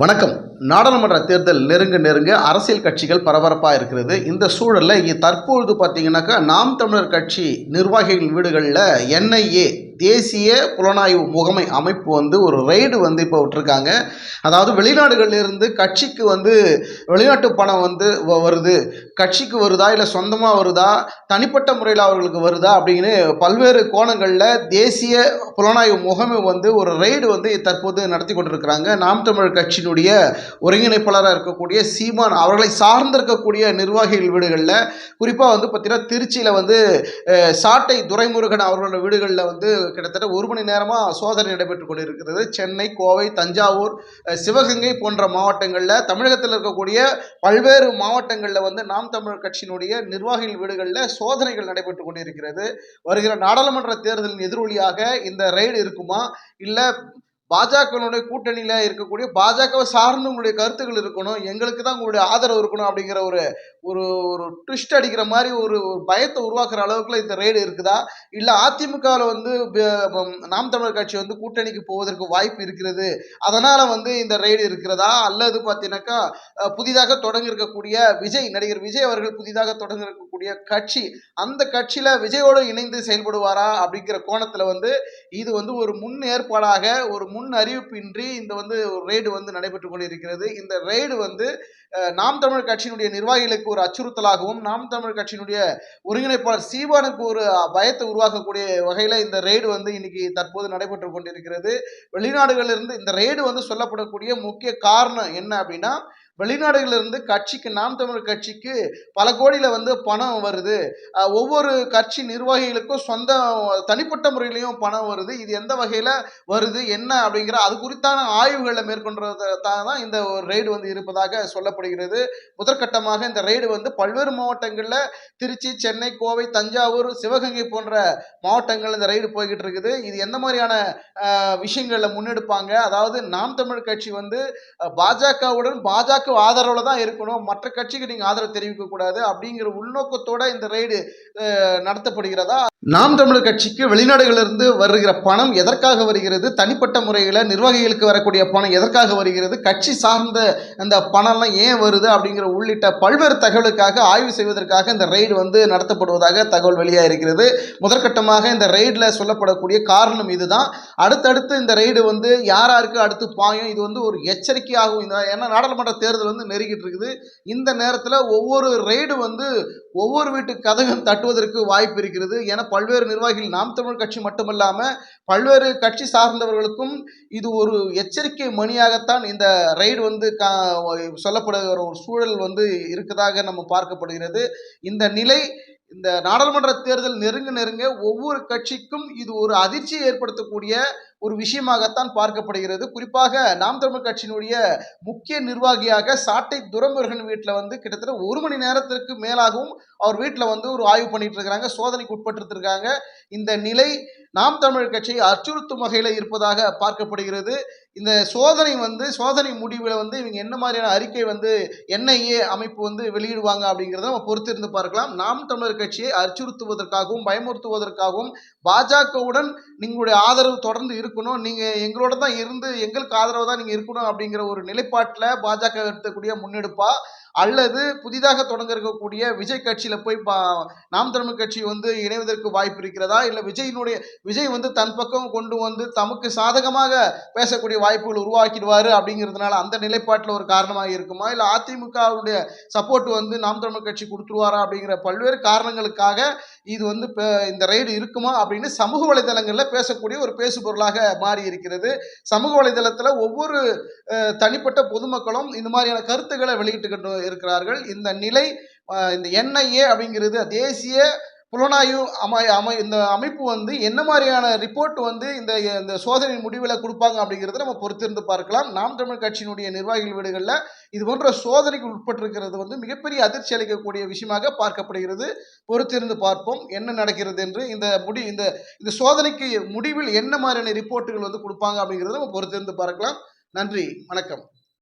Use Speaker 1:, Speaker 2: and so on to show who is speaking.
Speaker 1: வணக்கம். நாடாளுமன்ற தேர்தல் நெருங்க அரசியல் கட்சிகள் பரபரப்பாக இருக்கிறது. இந்த சூழலில் தற்பொழுது பார்த்தீங்கன்னாக்கா நாம் தமிழர் கட்சி நிர்வாகிகள் வீடுகளில் என்ஐஏ தேசிய புலனாய்வு முகமை அமைப்பு ஒரு ரெய்டு இப்போ விட்டுருக்காங்க. அதாவது வெளிநாடுகளிலிருந்து கட்சிக்கு வெளிநாட்டு பணம் வருது, கட்சிக்கு வருதா இல்லை சொந்தமாக வருதா, தனிப்பட்ட முறையில் அவர்களுக்கு வருதா அப்படின்னு பல்வேறு கோணங்களில் தேசிய புலனாய்வு முகமை ஒரு ரெய்டு தற்போது நடத்தி கொண்டிருக்கிறாங்க. நாம் தமிழர் கட்சியினுடைய ஒருங்கிணைப்பாளராக இருக்கக்கூடிய சீமான் அவர்களை சார்ந்திருக்கக்கூடிய நிர்வாகிகள் வீடுகளில் குறிப்பாக பார்த்தீங்கன்னா திருச்சியில் சாட்டை துரைமுருகன் அவர்களோட வீடுகளில் கிட்டத்தட்ட ஒரு மணி நேரமாக சோதனை நடைபெற்றுக் கொண்டிருக்கிறது. சென்னை, கோவை, தஞ்சாவூர், சிவகங்கை போன்ற மாவட்டங்களில், தமிழகத்தில் இருக்கக்கூடிய பல்வேறு மாவட்டங்களில் நாம் தமிழர் கட்சியினுடைய நிர்வாகிகள் வீடுகளில் சோதனைகள் நடைபெற்றுக் கொண்டிருக்கிறது. வருகிற நாடாளுமன்ற தேர்தலின் எதிரொலியாக இந்த ரெய்டு இருக்குமா, இல்லை பாஜகனுடைய கூட்டணியில் இருக்கக்கூடிய பாஜகவை சார்ந்து உங்களுடைய கருத்துக்கள் இருக்கணும், எங்களுக்கு தான் உங்களுடைய ஆதரவு இருக்கணும் அப்படிங்கிற ஒரு ஒரு ஒரு ட்விஸ்ட் அடிக்கிற மாதிரி ஒரு பயத்தை உருவாக்குற அளவுக்குள்ள இந்த ரெய்டு இருக்குதா, இல்லை அதிமுகவில் நாம் தமிழர் கட்சி கூட்டணிக்கு போவதற்கு வாய்ப்பு இருக்கிறது, அதனால இந்த ரெய்டு இருக்கிறதா, அல்லது பார்த்தீங்கன்னாக்கா புதிதாக தொடங்க இருக்கக்கூடிய நடிகர் விஜய் அவர்கள் புதிதாக தொடங்க இருக்கக்கூடிய கட்சி, அந்த கட்சியில விஜயோடு இணைந்து செயல்படுவாரா அப்படிங்கிற கோணத்துல இது ஒரு முன் ஏற்பாடாக, ஒரு முன் அறிவிப்பின்றி இந்த ரெய்டு நடைபெற்றுக் கொண்டிருக்கிறது. இந்த ரெய்டு நாம் தமிழர் கட்சியினுடைய நிர்வாகிகளுக்கு ஒரு அச்சுறுத்தலாகவும், நாம் தமிழர் கட்சியினுடைய ஒருங்கிணைப்பாளர் சீமானுக்கு ஒரு பயத்தை உருவாக்கக்கூடிய வகையில இந்த ரெய்டு இன்னைக்கு தற்போது நடைபெற்றுக் கொண்டிருக்கிறது. வெளிநாடுகளிலிருந்து இந்த ரெய்டு சொல்லப்படக்கூடிய முக்கிய காரணம் என்ன அப்படின்னா, வெளிநாடுகளிலிருந்து கட்சிக்கு, நாம் தமிழர் கட்சிக்கு பல கோடியில பணம் வருது, ஒவ்வொரு கட்சி நிர்வாகிகளுக்கும் சொந்த தனிப்பட்ட முறையிலையும் பணம் வருது, இது எந்த வகையில வருது என்ன அப்படிங்கிற அது குறித்தான ஆய்வுகளை மேற்கொண்டதான் இந்த ஒரு ரெய்டு இருப்பதாக சொல்லப்படுகிறது. முதற்கட்டமாக இந்த ரெய்டு பல்வேறு மாவட்டங்களில் திருச்சி, சென்னை, கோவை, தஞ்சாவூர், சிவகங்கை போன்ற மாவட்டங்கள் இந்த ரெய்டு போய்கிட்டு இருக்குது. இது எந்த மாதிரியான விஷயங்கள்ல முன்னெடுப்பாங்க, அதாவது நாம் தமிழர் கட்சி பாஜகவுடன் பாஜக ஆதரவுல தான் இருக்கணும், மற்ற கட்சிக்கு நீங்க ஆதரவு தெரிவிக்க கூடாது அப்படிங்கிற உள்நோக்கத்தோட இந்த ரெய்டு நடத்தப்படுகிறதா, நாம் தமிழர் கட்சிக்கு வெளிநாடுகளிலிருந்து வருகிற பணம் எதற்காக வருகிறது, தனிப்பட்ட முறையில் நிர்வாகிகளுக்கு வரக்கூடிய பணம் எதற்காக வருகிறது, கட்சி சார்ந்த அந்த பணம்லாம் ஏன் வருது அப்படிங்கிற உள்ளிட்ட பல்வேறு தகவலுக்காக ஆய்வு செய்வதற்காக இந்த ரெய்டு நடத்தப்படுவதாக தகவல் வெளியாக இருக்கிறது. முதற்கட்டமாக இந்த ரெய்டில் சொல்லப்படக்கூடிய காரணம் இதுதான். அடுத்தடுத்து இந்த ரெய்டு யாராருக்கு அடுத்து பாயும், இது ஒரு எச்சரிக்கையாகும். ஏன்னா நாடாளுமன்ற தேர்தல் நெருங்கிட்டு இருக்குது. இந்த நேரத்தில் ஒவ்வொரு ரெய்டு ஒவ்வொரு வீட்டு கதவும் தட்டுவதற்கு வாய்ப்பு இருக்கிறது. என பல்வேறு நிர்வாகிகள், நாம் தமிழ் கட்சி மட்டுமல்லாமல் பல்வேறு கட்சி சார்ந்தவர்களுக்கும் இது ஒரு எச்சரிக்கை மணியாகத்தான் இந்த ரெய்டு சொல்லப்படுகிற ஒரு சூழல் இருக்கதாக நம்ம பார்க்கப்படுகிறது. இந்த நிலை இந்த நாடாளுமன்ற தேர்தல் நெருங்க ஒவ்வொரு கட்சிக்கும் இது ஒரு அதிர்ச்சியை ஏற்படுத்தக்கூடிய ஒரு விஷயமாகத்தான் பார்க்கப்படுகிறது. குறிப்பாக நாம் தமிழ் கட்சியினுடைய முக்கிய நிர்வாகியாக சாட்டை துரைமுருகன் வீட்டில் கிட்டத்தட்ட ஒரு மணி நேரத்திற்கு மேலாகவும் அவர் வீட்டில் ஒரு ஆய்வு பண்ணிட்டு இருக்கிறாங்க, சோதனைக்கு உட்பட்டிருக்காங்க. இந்த நிலை நாம் தமிழர் கட்சியை அச்சுறுத்தும் வகையில் இருப்பதாக பார்க்கப்படுகிறது. இந்த சோதனை முடிவில் இவங்க என்ன மாதிரியான அறிக்கை என்ஐஏ அமைப்பு வெளியிடுவாங்க அப்படிங்கிறத நம்ம பொறுத்திருந்து பார்க்கலாம். நாம் தமிழர் கட்சியை அச்சுறுத்துவதற்காகவும் பயமுறுத்துவதற்காகவும் பாஜகவுடன் நீங்களுடைய ஆதரவு தொடர்ந்து இருக்கணும், நீங்க எங்களோட தான் இருந்து எங்களுக்கு ஆதரவு தான் நீங்க இருக்கணும் அப்படிங்கிற ஒரு நிலைப்பாட்டில் பாஜக எடுக்கக்கூடிய முன்னெடுப்பா, அல்லது புதிதாக தொடங்க இருக்கக்கூடிய விஜய் கட்சியில போய் நாம் தமிழ் கட்சி இணைவதற்கு வாய்ப்பு இருக்கிறதா, இல்லை விஜய் தன் பக்கம் கொண்டு தமக்கு சாதகமாக பேசக்கூடிய வாய்ப்புகள் உருவாக்கிடுவாரு அப்படிங்கிறதுனால அந்த நிலைப்பாட்டில் ஒரு காரணமாக இருக்குமா, இல்லை அதிமுகவுடைய சப்போர்ட் நாம் தமிழ் கட்சி கொடுத்துருவாரா அப்படிங்கிற பல்வேறு காரணங்களுக்காக இது இந்த ரெய்டு இருக்குமா அப்படின்னு சமூக வலைதளங்களில் பேசக்கூடிய ஒரு பேசு பொருளாக மாறி இருக்கிறது. சமூக வலைதளத்தில் ஒவ்வொரு தனிப்பட்ட பொதுமக்களும் இந்த மாதிரியான கருத்துக்களை வெளியிட்டு இருக்கிறார்கள். இந்த நிலை இந்த என்ஐஏ அப்படிங்கிறது தேசிய புலனாய்வு இந்த அமைப்பு என்ன மாதிரியான ரிப்போர்ட் இந்த சோதனை முடிவில் கொடுப்பாங்க அப்படிங்கிறத நம்ம பொறுத்திருந்து பார்க்கலாம். நாம் தமிழ் கட்சியினுடைய நிர்வாகிகள் வீடுகளில் இது போன்ற சோதனைக்கு உட்பட்டிருக்கிறது மிகப்பெரிய அதிர்ச்சி அளிக்கக்கூடிய விஷயமாக பார்க்கப்படுகிறது. பொறுத்திருந்து பார்ப்போம் என்ன நடக்கிறது என்று. இந்த சோதனைக்கு முடிவில் என்ன மாதிரியான ரிப்போர்ட்டுகள் கொடுப்பாங்க அப்படிங்கிறத நம்ம பொறுத்திருந்து பார்க்கலாம். நன்றி, வணக்கம்.